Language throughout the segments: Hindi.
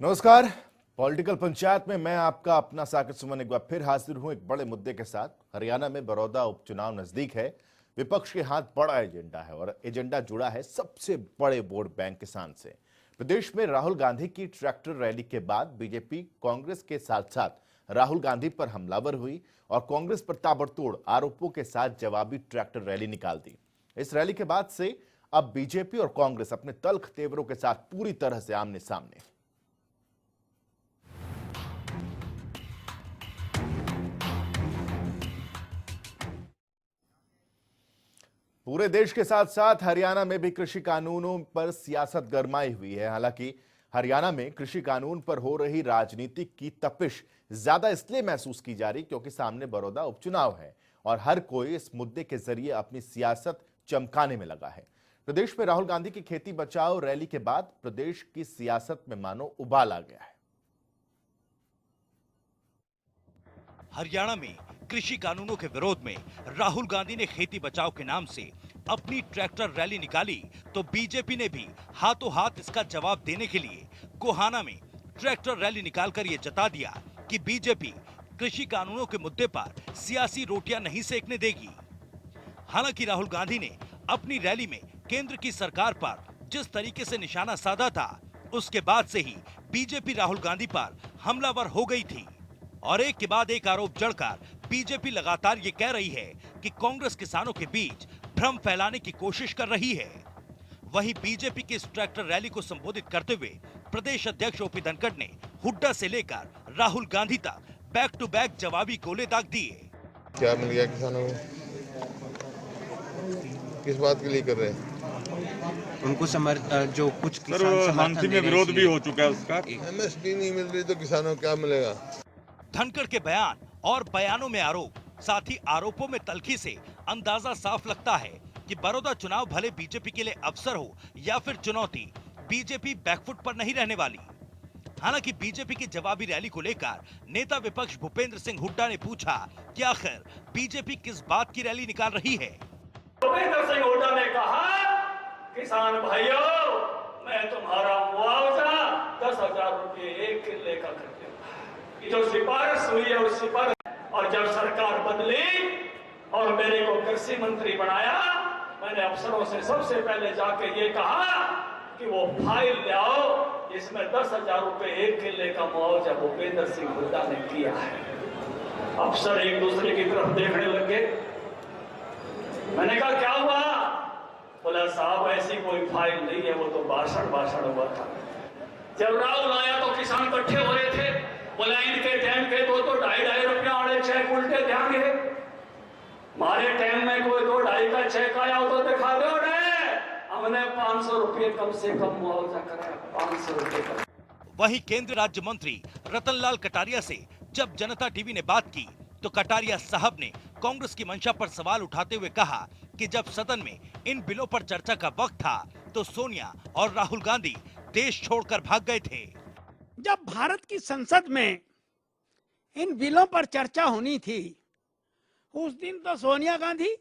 नमस्कार। पॉलिटिकल पंचायत में मैं आपका अपना साकिब सुमन एक बार फिर हाजिर हूं एक बड़े मुद्दे के साथ। हरियाणा में बड़ौदा उपचुनाव नजदीक है। विपक्ष के हाथ बड़ा एजेंडा है और एजेंडा जुड़ा है सबसे बड़े वोट बैंक किसान से। प्रदेश में राहुल गांधी की ट्रैक्टर रैली के बाद बीजेपी कांग्रेस के साथ साथ राहुल गांधी पर हमलावर हुई और कांग्रेस पर ताबड़तोड़ आरोपों के साथ जवाबी ट्रैक्टर रैली निकाल दी। इस रैली के बाद से अब बीजेपी और कांग्रेस अपने तल्ख तेवरों के साथ पूरी तरह से आमने सामने। पूरे देश के साथ साथ हरियाणा में भी कृषि कानूनों पर सियासत गरमाई हुई है। हालांकि हरियाणा में कृषि कानून पर हो रही राजनीति की तपिश ज्यादा इसलिए महसूस की जा रही क्योंकि सामने बड़ौदा उपचुनाव है और हर कोई इस मुद्दे के जरिए अपनी सियासत चमकाने में लगा है। प्रदेश में राहुल गांधी की खेती बचाओ रैली के बाद प्रदेश की सियासत में मानो उबाल आ गया है। हरियाणा में कृषि कानूनों के विरोध में राहुल गांधी ने खेती बचाओ के नाम से अपनी ट्रैक्टर रैली निकाली तो बीजेपी ने भी हाथों हाथ इसका जवाब देने के लिए गोहाना में ट्रैक्टर रैली निकालकर ये जता दिया कि बीजेपी कृषि कानूनों के मुद्दे पर सियासी रोटियां नहीं सेकने देगी। हालांकि राहुल गांधी ने अपनी रैली में केंद्र की सरकार पर जिस तरीके से निशाना साधा था, उसके बाद से ही बीजेपी राहुल गांधी पर हमलावर हो गई थी और एक के बाद एक आरोप जड़कर बीजेपी लगातार ये कह रही है कि कांग्रेस किसानों के बीच भ्रम फैलाने की कोशिश कर रही है। वहीं बीजेपी की इस ट्रैक्टर रैली को संबोधित करते हुए प्रदेश अध्यक्ष ओपी धनखड़ ने हुड्डा से लेकर राहुल गांधी तक बैक टू बैक जवाबी गोले दाग दिए। क्या मिल गया किसानों को? किस बात के लिए कर रहे हैं? उनको जो कुछ सर हांसी में विरोध भी हो चुका है उसका। एमएसपी नहीं मिल रही तो किसानों को क्या मिलेगा? धनखड़ के बयान और बयानों में आरोप, साथ ही आरोपों में तल्खी से अंदाजा साफ लगता है कि बड़ौदा चुनाव भले बीजेपी के लिए अवसर हो या फिर चुनौती, बीजेपी बैकफुट पर नहीं रहने वाली। हालांकि बीजेपी की जवाबी रैली को लेकर नेता विपक्ष भूपेंद्र सिंह हुड्डा ने पूछा कि आखिर बीजेपी किस बात की रैली निकाल रही है। भूपेंद्र सिंह हुड्डा ने कहा, किसान भाइयों, मैं तुम्हारा मुआवजा 10,000 रुपये एक किले का कर दूंगा। जो सिफारिश हुई है उस सिफारिश, और जब सरकार बदली और मेरे को कृषि मंत्री बनाया, मैंने अफसरों से सबसे पहले जाके ये कहा कि वो फाइल ले आओ, इसमें 10,000 रुपये एक किले का मुआवजा भूपेंद्र सिंह हुड्डा ने किया है। अफसर एक दूसरे की तरफ देखने लगे। मैंने कहा क्या हुआ? बोला साहब ऐसी कोई फाइल नहीं है, वो तो भाषण हुआ था। जब राहुल आया तो किसान इकट्ठे हो रहे थे। बोला इनके टाइम के तो 2.5 रुपया वाले चेक उल्टे ध्यान है, हमारे टाइम में कोई 2.5 का चेक आया हो तो दिखा दो ने, हमने 500 रुपये कम से कम मुआवजा कराया, 500 रुपये का। वहीं केंद्रीय राज्य मंत्री रतनलाल कटारिया से जब जनता टीवी ने बात की तो कटारिया साहब ने कांग्रेस की मंशा पर सवाल उठाते हुए कहा कि जब सदन में इन बिलों पर चर्चा का वक्त था तो सोनिया और राहुल गांधी देश छोड़कर भाग गए थे। जब भारत की संसद में इन बिलों पर चर्चा होनी थी, उस दिन तो सोनिया गांधी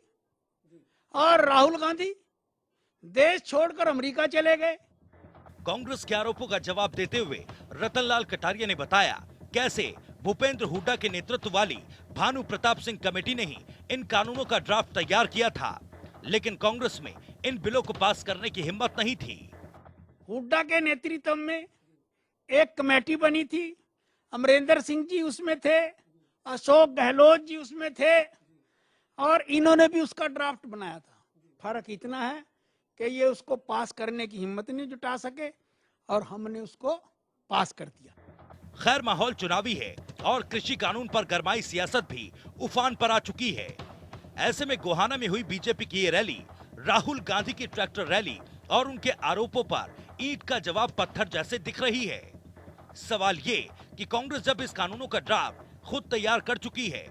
और राहुल गांधी देश छोड़कर अमेरिका चले गए। कांग्रेस के आरोपों का जवाब देते हुए रतनलाल कटारिया ने बताया कैसे भूपेंद्र हुड्डा के नेतृत्व वाली भानु प्रताप सिंह कमेटी ने ही इन कानूनों का ड्राफ्ट तैयार किया था, लेकिन कांग्रेस में इन बिलों को पास करने की हिम्मत नहीं थी। हुड्डा के नेतृत्व में एक कमेटी बनी थी, अमरिंदर सिंह जी उसमें थे, अशोक गहलोत जी उसमें थे और इन्होंने भी उसका ड्राफ्ट बनाया था। फर्क इतना है कि ये उसको पास करने की हिम्मत नहीं जुटा सके और हमने उसको पास कर दिया। खैर माहौल चुनावी है और कृषि कानून पर गरमाई सियासत भी उफान पर आ चुकी है। ऐसे में गोहाना में हुई बीजेपी की ये रैली राहुल गांधी की ट्रैक्टर रैली और उनके आरोपों पर ईंट का जवाब पत्थर जैसे दिख रही है। सवाल ये कि कांग्रेस जब इस कानूनों का ड्राफ्ट खुद तैयार कर चुकी है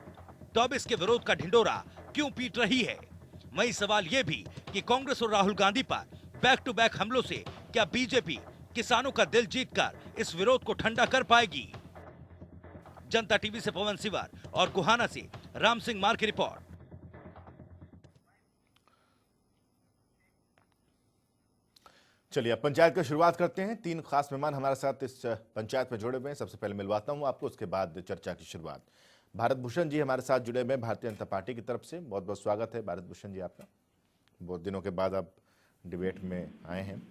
तो अब इसके विरोध का ढिंडोरा क्यों पीट रही है। वही सवाल ये भी कि कांग्रेस और राहुल गांधी पर बैक टू बैक हमलों से क्या बीजेपी किसानों का दिल जीतकर इस विरोध को ठंडा कर पाएगी। जनता टीवी से पवन सिवार और गोहाना से राम सिंह मार की रिपोर्ट। चलिए अब पंचायत की शुरुआत करते हैं। 3 खास मेहमान हमारे साथ इस पंचायत में जुड़े हुए हैं। सबसे पहले मिलवाता हूं आपको, उसके बाद चर्चा की शुरुआत। भारत भूषण जी हमारे साथ जुड़े हुए हैं भारतीय जनता पार्टी की तरफ से। बहुत बहुत स्वागत है भारत भूषण जी आपका। बहुत दिनों के बाद आप डिबेट में आए हैं।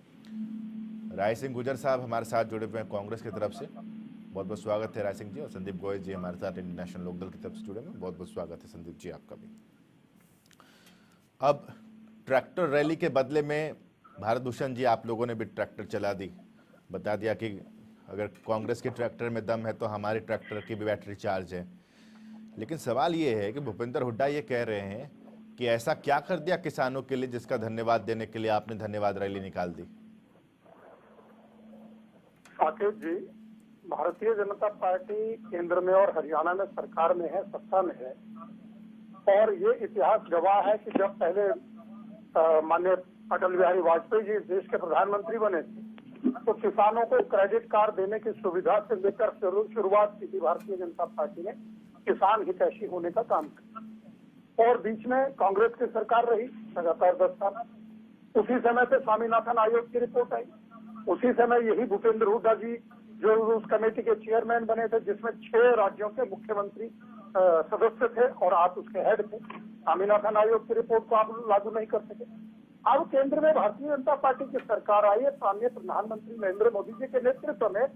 राय सिंह गुजर साहब हमारे साथ जुड़े हुए हैं कांग्रेस की तरफ से। बहुत बहुत स्वागत है राय सिंह जी। और संदीप गोयल जी हमारे साथ इंडियन नेशनल लोकदल की तरफ से जुड़े हैं। बहुत बहुत स्वागत है संदीप जी आपका भी। अब ट्रैक्टर रैली के बदले में भारत भूषण जी आप लोगों ने भी ट्रैक्टर चला दी, बता दिया कि अगर कांग्रेस के ट्रैक्टर में दम है तो हमारे ट्रैक्टर की भी बैटरी चार्ज है। लेकिन सवाल ये है कि भूपेंद्र हुड्डा ये कह रहे हैं कि ऐसा क्या कर दिया किसानों के लिए जिसका धन्यवाद देने के लिए आपने धन्यवाद रैली निकाल दी। साकेत जी, भारतीय जनता पार्टी केंद्र में और हरियाणा में सरकार में है, सत्ता में है, और ये इतिहास गवाह है कि जब पहले माननीय अटल बिहारी वाजपेयी जी देश के प्रधानमंत्री बने थे तो किसानों को क्रेडिट कार्ड देने की सुविधा से लेकर शुरुआत की थी भारतीय जनता पार्टी ने किसान हितैषी होने का काम किया। और बीच में कांग्रेस की सरकार रही लगातार 10 साल। उसी समय पे स्वामीनाथन आयोग की रिपोर्ट आई। उसी समय यही भूपेंद्र हुड्डा जी जो उस कमेटी के चेयरमैन बने थे जिसमें 6 राज्यों के मुख्यमंत्री सदस्य थे और आप उसके हेड थे। स्वामीनाथन आयोग की रिपोर्ट को आप लागू नहीं कर सके। अब केंद्र में भारतीय जनता पार्टी की सरकार आई है। माननीय प्रधानमंत्री नरेंद्र मोदी जी के नेतृत्व में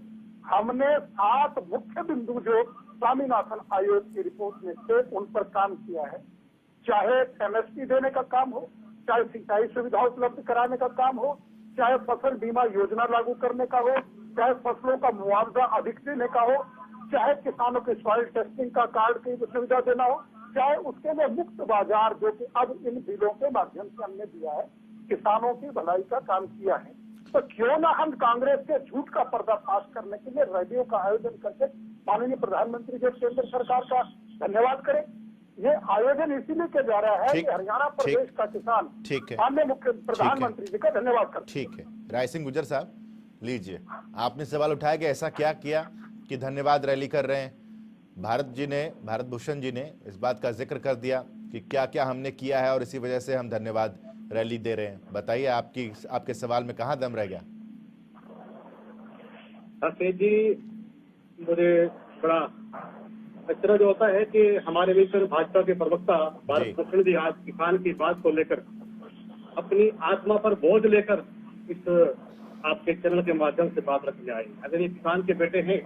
हमने 7 मुख्य बिंदु जो स्वामीनाथन आयोग की रिपोर्ट में थे उन पर काम किया है। चाहे एमएसपी देने का काम हो, चाहे सिंचाई सुविधा उपलब्ध कराने का काम हो, चाहे फसल बीमा योजना लागू करने का हो, चाहे फसलों का मुआवजा अधिक देने का हो, चाहे किसानों के सॉइल टेस्टिंग का कार्ड की सुविधा देना हो, चाहे उसके लिए मुक्त बाजार जो कि अब इन बिलों के माध्यम से हमने दिया है, किसानों की भलाई का काम किया है। तो क्यों ना हम कांग्रेस के झूठ का पर्दाफाश करने के लिए रैलियों का आयोजन करके माननीय प्रधानमंत्री जी केंद्र सरकार का धन्यवाद करें। ये आयोजन इसीलिए किया जा रहा है कि हरियाणा प्रदेश का किसान माननीय मुख्य प्रधानमंत्री जी का धन्यवाद करते। ठीक है, राय सिंह गुजर साहब लीजिए, आपने सवाल उठाया कि ऐसा क्या किया कि धन्यवाद रैली कर रहे हैं। भारत भूषण जी ने इस बात का जिक्र कर दिया कि क्या क्या हमने किया है और इसी वजह से हम धन्यवाद रैली दे रहे हैं। बताइए आपके सवाल में कहाँ दम रह गया। जी, मुझे बड़ा अच्छा जो होता है कि हमारे मित्र भाजपा के प्रवक्ता भारत भूषण जी आज किसान की बात को लेकर अपनी आत्मा पर बोझ लेकर इस आपके चैनल के माध्यम से बात रखने आए। अगर ये किसान के बेटे हैं,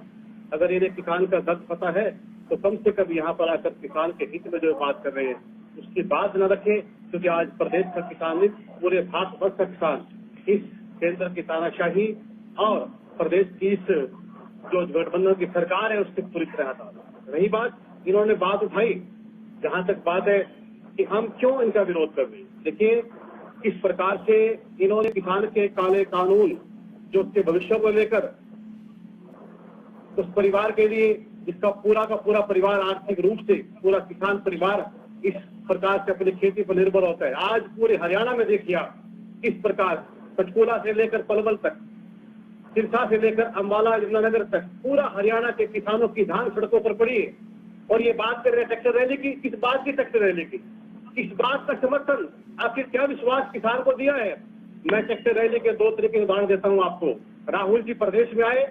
अगर इन्हें किसान का दर्द पता है तो कम से कम यहाँ पर आकर किसान के हित में जो बात कर रहे हैं उसकी बात न रखें, क्योंकि आज प्रदेश का किसान नहीं पूरे भारतवर्ष का किसान इस केंद्र की तानाशाही और प्रदेश की इस जो गठबंधन की सरकार है उससे पूरी तरह था। रही बात, इन्होंने बात उठाई, जहां तक बात है कि हम क्यों इनका विरोध कर रहे हैं। देखिए किस प्रकार से इन्होंने किसान के काले कानून जो उसके भविष्य को लेकर उस परिवार के लिए जिसका पूरा का पूरा परिवार आर्थिक रूप से पूरा किसान परिवार इस प्रकार से अपनी खेती पर निर्भर होता है। आज पूरे हरियाणा में देखिए किस प्रकार पंचकूला से लेकर पलवल तक, सिरसा से लेकर अम्बाला यमुनानगर तक पूरा हरियाणा के किसानों की धान सड़कों पर पड़ी है। और ये बात कर रहे हैं ट्रैक्टर रैली की। किस बात की ट्रैक्टर रैली की? इस बात का समर्थन आखिर क्या विश्वास किसान को दिया है? मैं ट्रैक्टर रैली के 2 तरीके उदाहरण देता हूँ आपको। राहुल जी प्रदेश में आए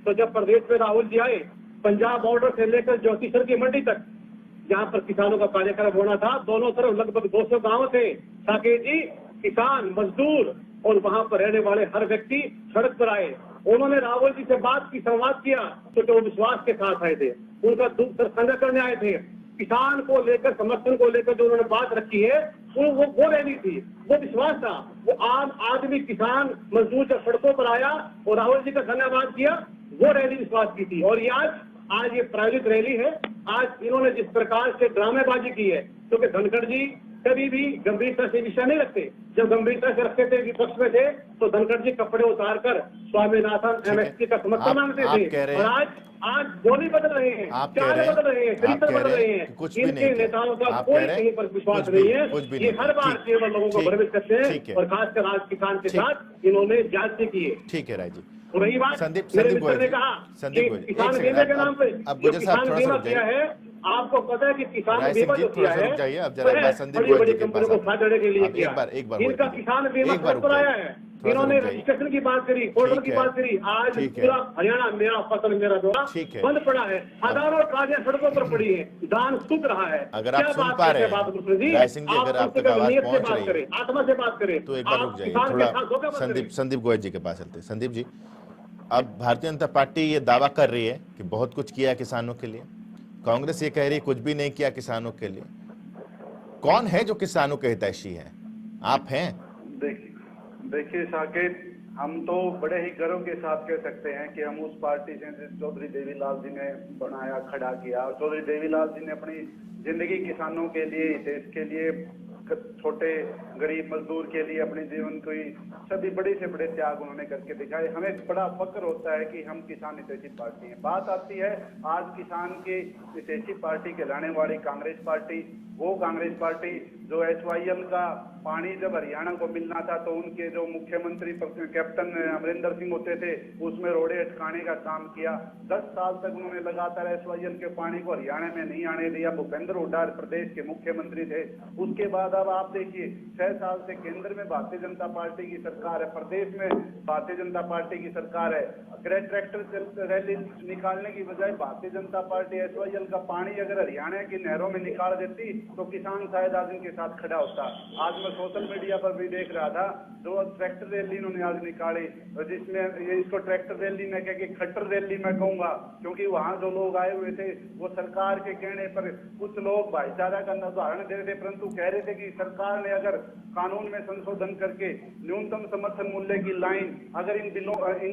तो जब प्रदेश में राहुल जी आए, पंजाब बॉर्डर से लेकर ज्योतिसर की मंडी तक जहाँ पर किसानों का कार्यक्रम होना था, दोनों तरफ लगभग 200 गाँव थे। साकेत जी, किसान, मजदूर और वहाँ पर रहने वाले हर व्यक्ति सड़क पर आए। उन्होंने राहुल जी से बात की, संवाद किया, तो वो विश्वास के साथ आए थे, उनका दुख साझा करने आए थे। किसान को लेकर, समर्थन को लेकर जो उन्होंने बात रखी है वो रैली थी, वो विश्वास था। वो आम आदमी किसान मजदूर जब सड़कों पर आया और राहुल जी का धन्यवाद किया, वो रैली विश्वास की थी। और ये आज ये प्रायोजित रैली है। आज इन्होंने जिस प्रकार से ड्रामेबाजी की है, क्योंकि धनखड़ जी कभी भी गंभीरता से विषय नहीं रखते। जब गंभीरता से रखते थे, विपक्ष में थे, तो धनखड़ जी कपड़े उतार कर स्वामीनाथन एमएसपी का समर्थन मांगते थे। और आज बोली बदल रहे हैं, चाल बदल रहे हैं, चरित्र बदल रहे हैं। इनके नेताओं का कोई कहीं पर विश्वास नहीं है। ये हर बार केवल लोगों को भ्रमित करते हैं और खासकर आज किसान के साथ इन्होंने जांच की है। ठीक है राय जी। रही बात, संदीप मेरे मित्र ने कहा कि किसान बीमा के नाम पे जो किसान बीमा किया है आपको पता है कि किसान राय सिंह बीमा जी, जो थोड़ा किया सा है रुक जाइए, अब जरा एक बार संदीप बड़ी गोयल बड़ी जी के कंपनियों पास को फायदा देने के लिए अब किया एक बार इनका रुक किसान बीमा एक बार रुक कराया जाइए, है। थोड़ा सा इन्होंने रुक जाइए। रजिस्ट्रेशन की बात करी, पोर्टल ठीक की है, बात करी, आज ठीक है। पूरा हरियाणा मेरा फसल मेरा दौरा ठीक है। बंद पड़ा है, हजारों ट्रालियां सड़कों पर पड़ी है, धान सूख रहा है। अगर आप क्या सुन बात पा करते रहे बात भूषण जी, हैं राय सिंह जी, आप अगर कम आप से तक कम आवाज नीयत से पहुंच बात रही करें, है आत्मा से बात करें, तो एक बार रुक आप जाइए, किसान के थोड़ा साथ धोखा मत करें। संदीप गोयल जी के पास चलते हैं। संदीप जी, अब भारतीय जनता पार्टी ये दावा कर रही है कि बहुत कुछ किया है किसानों के लिए, कांग्रेस ये कह रही है कुछ भी नहीं किया किसानों के लिए। कौन है जो किसानों के हितैषी है? आप हैं? देखिए साकेत, हम तो बड़े ही गर्व के साथ कह सकते हैं कि हम उस पार्टी से चौधरी देवीलाल जी ने बनाया, खड़ा किया। और चौधरी देवीलाल जी ने अपनी जिंदगी किसानों के लिए, देश के लिए, छोटे गरीब मजदूर के लिए अपने जीवन को सभी बड़े से बड़े त्याग उन्होंने करके दिखाए। हमें बड़ा फक्र होता है कि हम किसान हितैषी पार्टी हैं। बात आती है आज किसान की हितैषी पार्टी कहलाने वाली कांग्रेस पार्टी, वो कांग्रेस पार्टी जो SYL का पानी जब हरियाणा को मिलना था तो उनके जो मुख्यमंत्री कैप्टन अमरिंदर सिंह होते थे, उसमें रोड़े अटकाने का काम किया। 10 साल तक उन्होंने लगातार SYL के पानी को हरियाणा में नहीं आने दिया। भूपेंद्र हुड्डा प्रदेश के मुख्यमंत्री थे। उसके बाद अब आप देखिए 6 साल से केंद्र में भारतीय जनता पार्टी की सरकार है, प्रदेश में भारतीय जनता पार्टी की सरकार है। ट्रैक्टर रैली निकालने की बजाय भारतीय जनता पार्टी SYL का पानी अगर हरियाणा की नहरों में निकाल देती तो किसान शायद आज इनके साथ खड़ा होता। आज मैं सोशल मीडिया पर भी देख रहा था, जो ट्रैक्टर रैली इन्होंने आज निकाली, जिसमें ये इसको ट्रैक्टर रैली में कह के खट्टर रैली मैं कहूंगा, क्योंकि वहां जो लोग आए हुए थे वो सरकार के कहने पर कुछ लोग भाईचारा का उदाहरण दे रहे थे, परंतु कह रहे थे कि सरकार ने अगर कानून में संशोधन करके न्यूनतम समर्थन मूल्य की लाइन अगर इन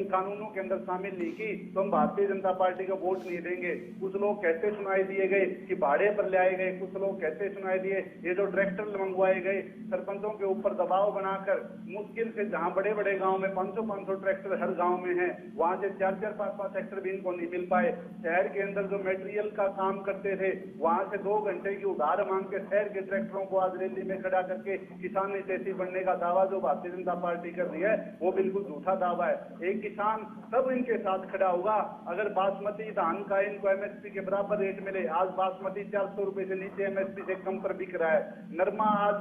कानूनों के अंदर शामिल नहीं की तो हम भारतीय जनता पार्टी को वोट नहीं देंगे। कुछ लोग कहते सुनाई दिए गए कि भाड़े पर ले आए गए, कुछ लोग कहते सुनाई दिए ये जो ट्रैक्टर मंगवाए गए सरपंचों के ऊपर दबाव बनाकर, मुश्किल से जहां बड़े बड़े गांव में 500 ट्रैक्टर हर गांव में है, वहां से 4-4, 5-5 ट्रैक्टर भी इनको नहीं मिल पाए। शहर के अंदर जो मटेरियल का काम करते थे वहां से 2 घंटे की उधार मांग के शहर के ट्रैक्टरों को आज रैली में खड़ा करके किसान हितैषी बनने का दावा जो भारतीय जनता पार्टी कर रही है वो बिल्कुल झूठा दावा है। एक किसान सब इनके साथ खड़ा होगा अगर बासमती धान का इनको MSP के बराबर रेट मिले। आज बासमती 400 रुपए से नीचे MSP से कम पर बिक रहा है। नरमा आज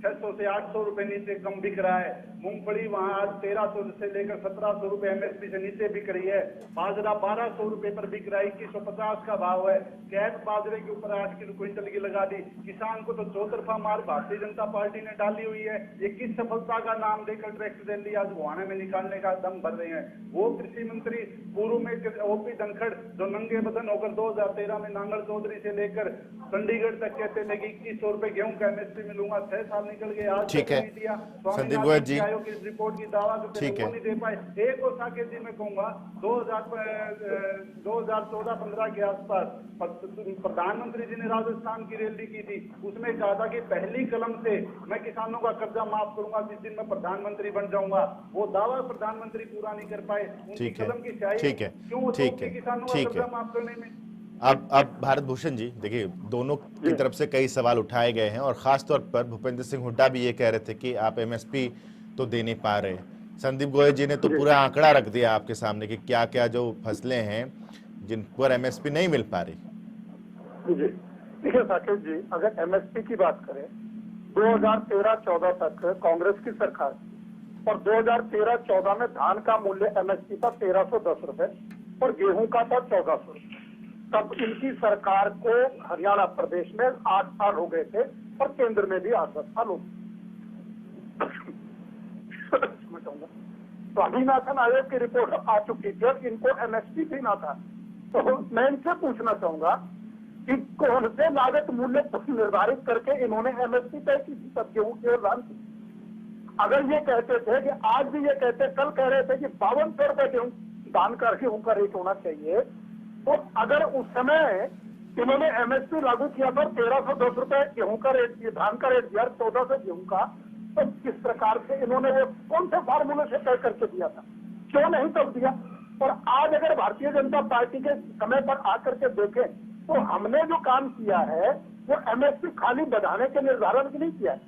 600 से 800 रुपए नीचे कम बिक रहा है। मूंगफली वहां आज 1300 से लेकर 1700 रुपए MSP से नीचे बिक रही है। बाजरा 1200 रुपए पर बिक रहा है, 2150 का भाव है। कैद बाजरे के ऊपर 8 किलो क्विंटल की लगा दी। किसान को तो चौतरफा मार भारतीय जनता पार्टी ने डाली हुई है। ये किस सफलता का नाम देकर ट्रैक्टर रैली आज गुहाना में निकालने का दम भर रहे हैं। वो कृषि मंत्री पूर्व में OP धनखड़ जो नंगे बदन होकर 2013 में नांगल चौधरी से लेकर चंडीगढ़ तक कहते थे कि 2100 रुपए गेहूं का MSP मिलूंगा, 6 साल निकल गए, आज ठीक है संदीप गोयल जी, इस रिपोर्ट की दावा करते वो नहीं दे पाए। एक और साकेत जी मैं कहूंगा 2014-15 के आसपास प्रधानमंत्री जी ने राजस्थान की रैली की थी, उसमें कहा था कि पहली कलम से मैं किसानों का कर्जा माफ करूंगा जिस दिन मैं प्रधानमंत्री बन जाऊंगा। वो दावा प्रधानमंत्री पूरा नहीं कर पाए। उनकी कलम की स्याही क्यों किसानों का कर्जा माफ करने में। अब भारत भूषण जी देखिए, दोनों की तरफ से कई सवाल उठाए गए हैं और खास तौर पर भूपेंद्र सिंह हुड्डा भी ये कह रहे थे कि आप MSP तो दे नहीं पा रहे। संदीप गोयल जी ने तो पूरा आंकड़ा रख दिया आपके सामने कि क्या क्या जो फसलें हैं जिन पर MSP नहीं मिल पा रही। जी देखिए साकेत जी, अगर MSP की बात करें 2013-14 तक कांग्रेस की सरकार और 2013-14 में धान का मूल्य MSP था 1310 रुपए और गेहूं का था 1400 रुपए। तब इनकी सरकार को हरियाणा प्रदेश में 8 साल हो गए थे और केंद्र में भी 8-10 साल हो गए। स्वामीनाथन आयोग की रिपोर्ट आ चुकी थी और इनको MSP भी ना था। तो मैं इनसे पूछना चाहूंगा कि कौन से लागत मूल्य निर्धारित करके इन्होंने MSP तय की थी तब गेहूं की और धान की। अगर ये कहते थे कि आज भी ये कहते, कल कह रहे थे कि 5200 रुपए गेहूं धान का गेहूं का रेट होना चाहिए, तो अगर उस समय इन्होंने MSP लागू किया था 1310 रुपए गेहूं का रेट, धान का रेट दिया 1400 गेहूं का, तो किस प्रकार से इन्होंने वो कौन से फार्मूले से तय करके दिया था, क्यों नहीं तब दिया। और आज अगर भारतीय जनता पार्टी के समय पर आकर के देखें तो हमने जो काम किया है वो MSP खाली बढ़ाने के निर्धारण के लिए किया है,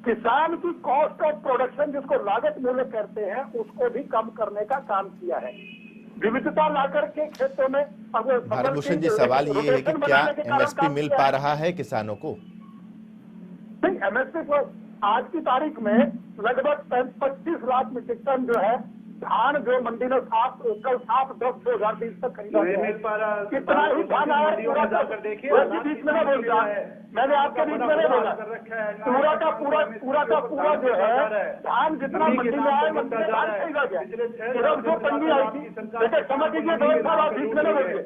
किसान की कॉस्ट ऑफ प्रोडक्शन जिसको लागत मूल्य कहते हैं उसको भी कम करने का काम किया है। विविधता ला करके खेतों में भारतभूषण जी, सवाल ये है कि क्या एमएसपी मिल पा रहा है किसानों को? नहीं, एमएसपी को आज की तारीख में लगभग 25 लाख मीट्रिक टन जो है धान जो मंडी में कल 7-10-2020 तक खरीदा नहीं गया मिल पा रहा। है। कितना ही धान आया पूरा जाकर देखिए, बीच में नहीं बोल रहा है, मैंने आपके बीच में नहीं बोला। पूरा का पूरा जो है धान जितना मंडी में आया मंडी में धान खरीदा गया, सिर्फ जो पंजी आई थी। देखिए समझ लीजिए, बीच में नहीं बोलिए,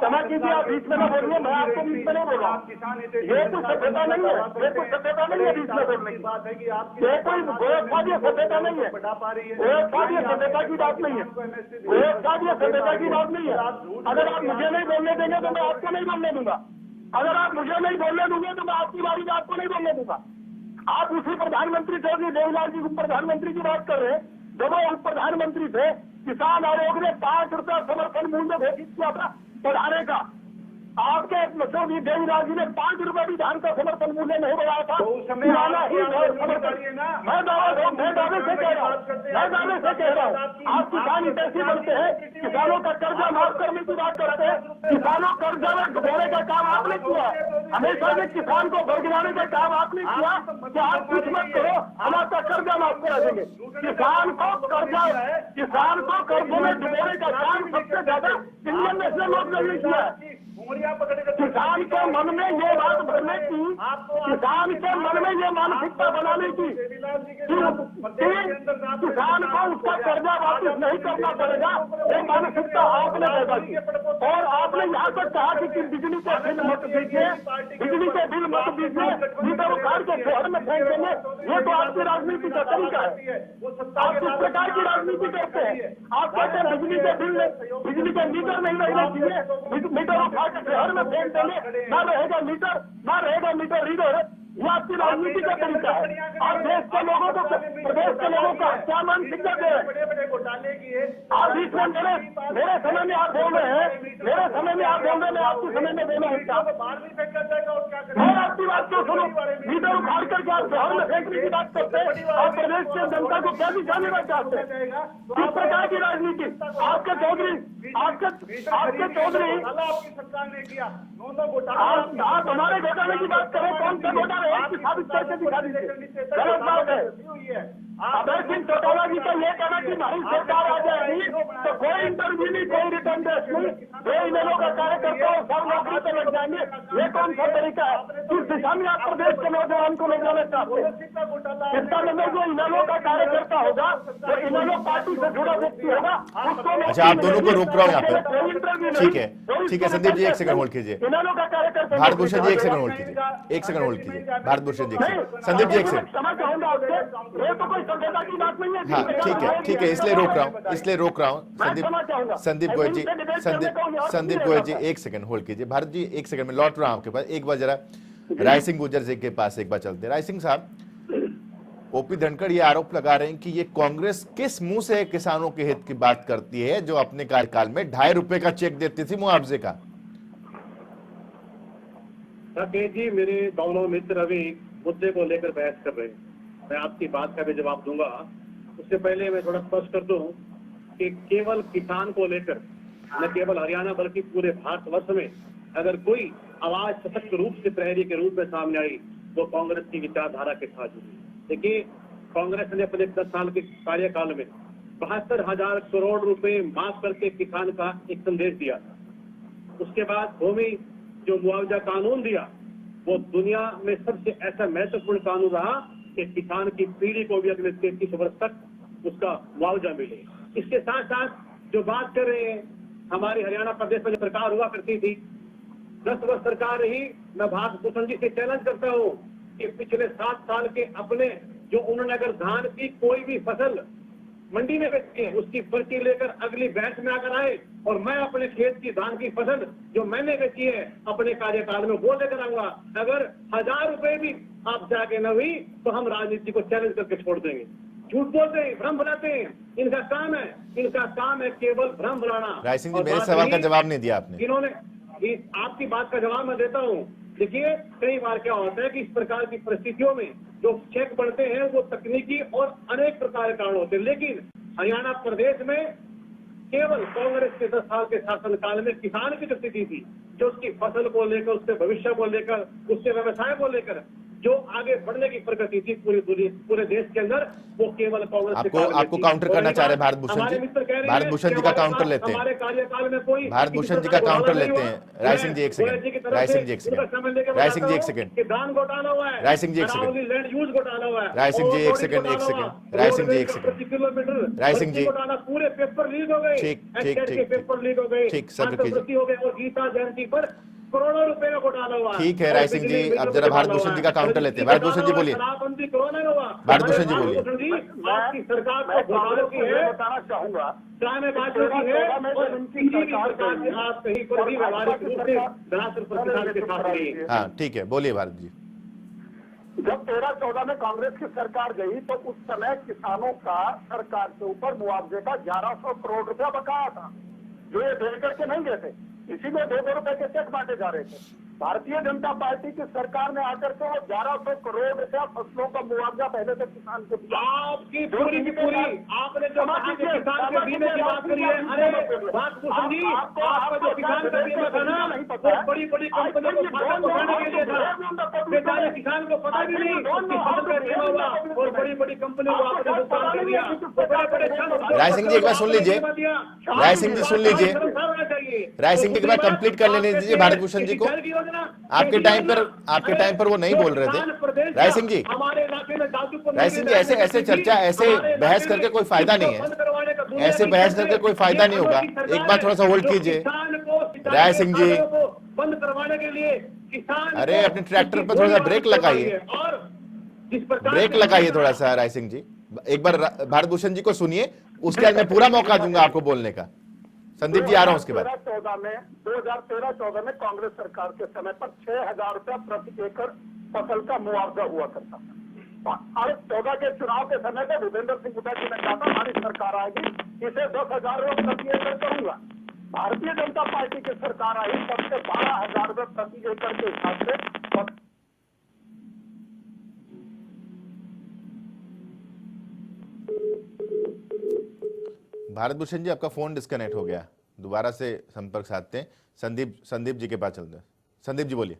समझ लीजिए, आप बीच में न बोलिए, मैं आपको बीच में नहीं बोल रहा। ये कोई सभ्यता नहीं है, ये कोई सभ्यता नहीं है बीच में बोलने की बात है कि आप ये कोई गोरखवादी सभ्यता नहीं है, गोरखवादी सभ्यता की बात नहीं है, गोरखवादी सभ्यता की बात नहीं है। अगर आप मुझे नहीं बोलने देंगे तो मैं आपको नहीं बोलने दूंगा, अगर आप मुझे नहीं बोलने दूंगे तो मैं आपकी बारी में आपको नहीं बोलने दूंगा। आप उसी प्रधानमंत्री चौधरी देवीलाल जी को प्रधानमंत्री की बात कर रहे हैं, जब वो प्रधानमंत्री थे किसान आयोग ने 5 रुपया समर्थन मूल्य घोषित किया था बढ़ाने का। आपके चौधरी देवीलाल जी ने 5 रुपए भी धान का समर्थन मूल्य नहीं बढ़ाया था। तो उस समय मैं दावे से कह रहा हूँ, आप किसान ऐसे बनते हैं, किसानों का कर्जा माफ करने की बात करते हैं, किसानों कर्जा में डुबोने का काम आपने किया, हमेशा से किसान को बरगलाने का काम आपने किया कि आप कुछ मत करो, हम आपका कर्जा माफ करा देंगे। किसान को कर्जों में डुबोने का काम सबसे ज्यादा इंडियन नेशनल लोकदल ने किया है। किसान के मन में ये बात भरने की, किसान के मन में ये मानसिकता बनाने की किसान को उसका कर्जा वापस नहीं करना पड़ेगा, ये मानसिकता आपने पैदा की। और आपने यहाँ तक कहा कि बिजली के बिल मत दीजिए, बिजली के बिल मत दीजिए, मीटर उखाड़ के शहर में फेंक देंगे। ये तो आपकी राजनीति का तरीका है, आप किस प्रकार की राजनीति करते हैं। आप कहते हैं बिजली के मीटर नहीं रहना चाहिए, मीटर उठा के शहर में फेंक देंगे, ना रहेगा मीटर रीडर। ये आपकी राजनीति का तरीका है। आप देश के लोगों को, प्रदेश के लोगों का क्या मानसिकता दे रहे हैं। आप बीच में मेरे समय में आप बोल रहे हैं, मेरे समय में आप बोल रहे हैं, मैं आपके समय में बोला हूँ। मैं आपकी बात क्यों सुनो? मीटर उखाड़ करके आप शहर में फेंकने की बात करते हैं और प्रदेश की जनता को क्या दिशा देना चाहते हैं? किस प्रकार की राजनीति? आपके चौधरी सरकार ने किया आप हमारे घोटाले की बात करें, कौन सा घोटाला है? इसकी साबित करके दिखा दीजिए। गलत बात है। अभय सिंह चौटाला जी का ये कहना कि हमारी सरकार आ जाएगी तो कोई इंटरव्यू नहीं, कोई रिटर्न टेस्ट नहीं, वे इन लोगों का कार्यकर्ता और सब नौकरी पर लग जाएंगे। ये कौन सा तरीका है? किस दिशा में आप प्रदेश के नौजवान को ले जाना चाहते हैं? इसका मतलब जो इनलो का कार्यकर्ता होगा, जो इनलो पार्टी से जुड़ा व्यक्ति होगा, उसको अच्छा, आप दोनों को रोक रहा हूँ यहाँ पे। ठीक है संदीप जी, 1 सेकंड होल्ड कीजिए। इनलो का कार्यकर्ता भारतभूषण जी 1 सेकंड होल्ड कीजिए, 1 सेकंड होल्ड कीजिए। भारतभूषण जी 1 सेकंड, संदीप जी 1 सेकंड। क्षमा चाहूंगा आपसे, ये तो कोई सभ्यता की बात नहीं है। हाँ ठीक है, इसलिए रोक रहा हूँ। संदीप गोयल जी 1 सेकंड होल्ड कीजिए। भारत जी 1 सेकंड में लौट रहा हूँ आपके पास। एक बार जरा राय सिंह गुर्जर जी के पास एक बार चलते हैं। राय सिंह साहब, ओपी धनखड़ ये आरोप लगा रहे हैं कि ये कांग्रेस किस मुंह से किसानों के हित की बात करती है जो अपने कार्यकाल में 2.5 रुपए का चेक देती थी मुआवजे का। राकेश जी, मेरे दोनों मित्र अभी मुद्दे को लेकर बहस कर रहे हैं, मैं आपकी बात का भी जवाब दूंगा। उससे पहले मैं थोड़ा स्पष्ट कर दूं कि केवल किसान को लेकर न केवल हरियाणा बल्कि पूरे भारतवर्ष में अगर कोई आवाज सशक्त रूप से प्रहरी के रूप में सामने आई वो कांग्रेस की विचारधारा के साथ जुड़ी। देखिए, कांग्रेस ने अपने 10 साल के कार्यकाल में 72,000 करोड़ रुपए माफ करके किसान का एक संदेश दिया। उसके बाद भूमि जो मुआवजा कानून दिया वो दुनिया में सबसे ऐसा महत्वपूर्ण कानून रहा कि किसान की पीढ़ी को भी अगले 33 वर्ष तक उसका मुआवजा मिले। इसके साथ साथ जो बात कर रहे हैं, हमारे हरियाणा प्रदेश में जो सरकार हुआ करती थी 10 वर्ष सरकार रही, मैं भारतभूषण जी से चैलेंज करता हूँ कि पिछले 7 साल के अपने जो उन्होंने अगर धान की कोई भी फसल मंडी में बेचती है उसकी पर्ची लेकर अगली बैच में आकर आए और मैं अपने खेत की धान की फसल जो मैंने बेची है अपने कार्यकाल में वो लेकर आऊंगा। अगर 1000 रुपए भी आपसे आगे न हुई तो हम राजनीति को चैलेंज करके छोड़ देंगे। झूठ बोलते हैं, भ्रम फैलाते हैं, इनका काम है केवल भ्रम फैलाना। राय सिंह जी, मेरे सवाल का जवाब नहीं दिया आपने। इन्होंने आपकी बात का जवाब मैं देता हूँ। देखिए, कई बार क्या होता है कि इस प्रकार की परिस्थितियों में जो चेक बढ़ते हैं वो तकनीकी और अनेक प्रकार के कारण होते हैं, लेकिन हरियाणा प्रदेश में केवल कांग्रेस के 10 साल के शासनकाल में किसान की जो स्थिति थी, जो उसकी फसल को लेकर, उसके भविष्य को लेकर, उसके व्यवसाय को लेकर जो आगे बढ़ने की प्रगति थी पूरे देश के अंदर, वो केवल कांग्रेस आपको काउंटर करना चाह रहे हैं भारत भूषण जी। भारत भूषण जी का काउंटर लेते हैं, हमारे कार्यकाल में कोई भारत भूषण जी का काउंटर लेते हैं। राय सिंह जी एक सेकंड, राय सिंह जी एक सेकंड, राय सिंह जी एक सेकंड, दान घोटाला हुआ है, राय सिंह जी एक सेकंड, लैंड यूज घोटाला हुआ है, राय सिंह जी एक सेकंड, एक सेकंड, राय सिंह जी एक सेकंड, किलोमीटर राय सिंह जी पूरे पेपर लीक हो गए, ठीक ठीक ठीक पेपर लीक हो गए, ठीक, सब्र कीजिए। हो गए और गीता जयंती पर करोड़ों रुपए का घोटाला हुआ। ठीक है राय सिंह जी, अब जरा भारत भूषण जी का काउंटर लेते हैं। भारत भूषण जी बोलिए, शराबबंदी कोरोना का हुआ। भारत भूषण जी बोलिए। आपकी सरकार को घोटालों की है, बताना चाहूंगा चाहे बातों की है, और किसी भी सरकार से आप कहीं पर भी व्यवहारिक रूप से धरातल पर किसान के साथ नहीं। हाँ ठीक है, बोलिए भारत जी। जब 13-14 में कांग्रेस की सरकार गई तो उस समय किसानों का सरकार के ऊपर मुआवजे का 1100 करोड़ रुपया बकाया था, जो ये दे करके नहीं गए थे। इसी में 2-2 रुपए के चेक बांटे जा रहे थे। भारतीय जनता पार्टी की सरकार ने आकर के वो 1100 करोड़ रुपया फसलों का मुआवजा पहले से किसान को दिया। आपकी पूरी की पूरी आपने जो कहा कि किसान के बीमे की बात करी है, अरे बात भूषण जी, आपका जो किसान का बीमा था ना, वो बड़ी बड़ी कंपनियों को खाता खुलवाने के लिए था। बेचारे किसान को पता भी नहीं कि फसल का बीमा हुआ और बड़ी बड़ी कंपनियों को आपने भुगतान कर दिया। बड़े बड़े राय सिंह जी एक बार सुन लीजिए, राय सिंह जी सुन लीजिए, राय सिंह जी एक बार कंप्लीट कर लेने दीजिए भारत भूषण जी को। आपके टाइम पर वो नहीं बोल रहे थे। राय सिंह जी, राय सिंह जी, ऐसे चर्चा, ऐसे बहस करके कोई फायदा नहीं है, ऐसे बहस करके कोई फायदा नहीं होगा। एक बार थोड़ा सा होल्ड कीजिए राय सिंह जी। बंद करवाने के लिए किसान, अरे अपने ट्रैक्टर पर थोड़ा सा ब्रेक लगाइए, ब्रेक लगाइए थोड़ा सा राय सिंह जी। एक बार भारत भूषण जी को सुनिए, उसके बाद मैं पूरा मौका दूंगा आपको बोलने का। संदीप जी आ रहा हूं उसके बाद। 2013-14 में कांग्रेस सरकार के समय पर 6,000 रुपया प्रति एकड़ फसल का मुआवजा हुआ करता था। और 14 के चुनाव के समय पर भूपेंद्र सिंह हुड्डा जी ने कहा था हमारी सरकार आएगी, इसे 10,000 रुपये प्रति एकड़ करूंगा। भारतीय जनता पार्टी की सरकार आई तब से 12,000 रुपये प्रति एकड़ के हिसाब से। भारत भूषण जी, आपका फोन डिस्कनेक्ट हो गया, दोबारा से संपर्क साधते हैं। संदीप जी के पास चलते हैं। संदीप जी बोलिए।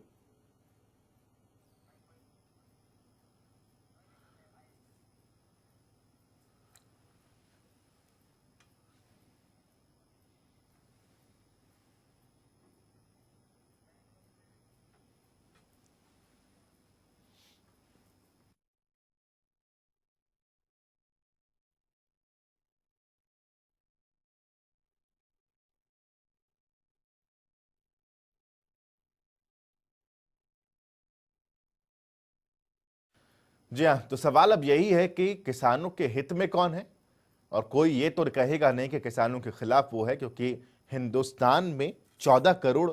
जी हाँ, तो सवाल अब यही है कि किसानों के हित में कौन है, और कोई ये तो कहेगा नहीं कि किसानों के खिलाफ वो है, क्योंकि हिंदुस्तान में 14 करोड़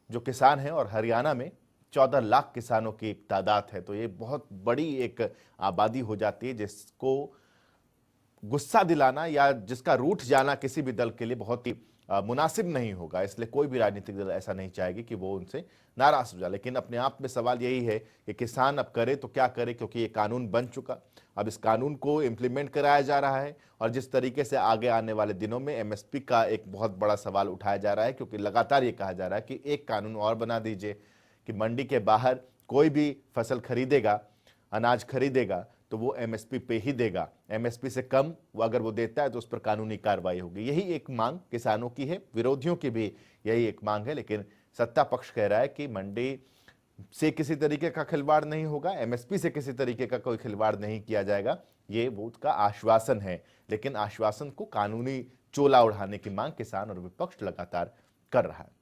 जो किसान हैं और हरियाणा में 14 लाख किसानों की एक तादाद है। तो ये बहुत बड़ी एक आबादी हो जाती है जिसको गुस्सा दिलाना या जिसका रूठ जाना किसी भी दल के लिए बहुत ही मुनासिब नहीं होगा। इसलिए कोई भी राजनीतिक दल ऐसा नहीं चाहेगी कि वो उनसे नाराज हो जाए। लेकिन अपने आप में सवाल यही है कि किसान अब करे तो क्या करे, क्योंकि ये कानून बन चुका। अब इस कानून को इम्प्लीमेंट कराया जा रहा है, और जिस तरीके से आगे आने वाले दिनों में एमएसपी का एक बहुत बड़ा सवाल उठाया जा रहा है, क्योंकि लगातार ये कहा जा रहा है कि एक कानून और बना दीजिए कि मंडी के बाहर कोई भी फसल खरीदेगा, अनाज खरीदेगा, तो वो एमएसपी पे ही देगा। एमएसपी से कम वो अगर वो देता है तो उस पर कानूनी कार्रवाई होगी। यही एक मांग किसानों की है, विरोधियों की भी यही एक मांग है। लेकिन सत्ता पक्ष कह रहा है कि मंडी से किसी तरीके का खिलवाड़ नहीं होगा, एमएसपी से किसी तरीके का कोई खिलवाड़ नहीं किया जाएगा। ये वो उसका आश्वासन है, लेकिन आश्वासन को कानूनी चोला उड़ाने की मांग किसान और विपक्ष लगातार कर रहा है।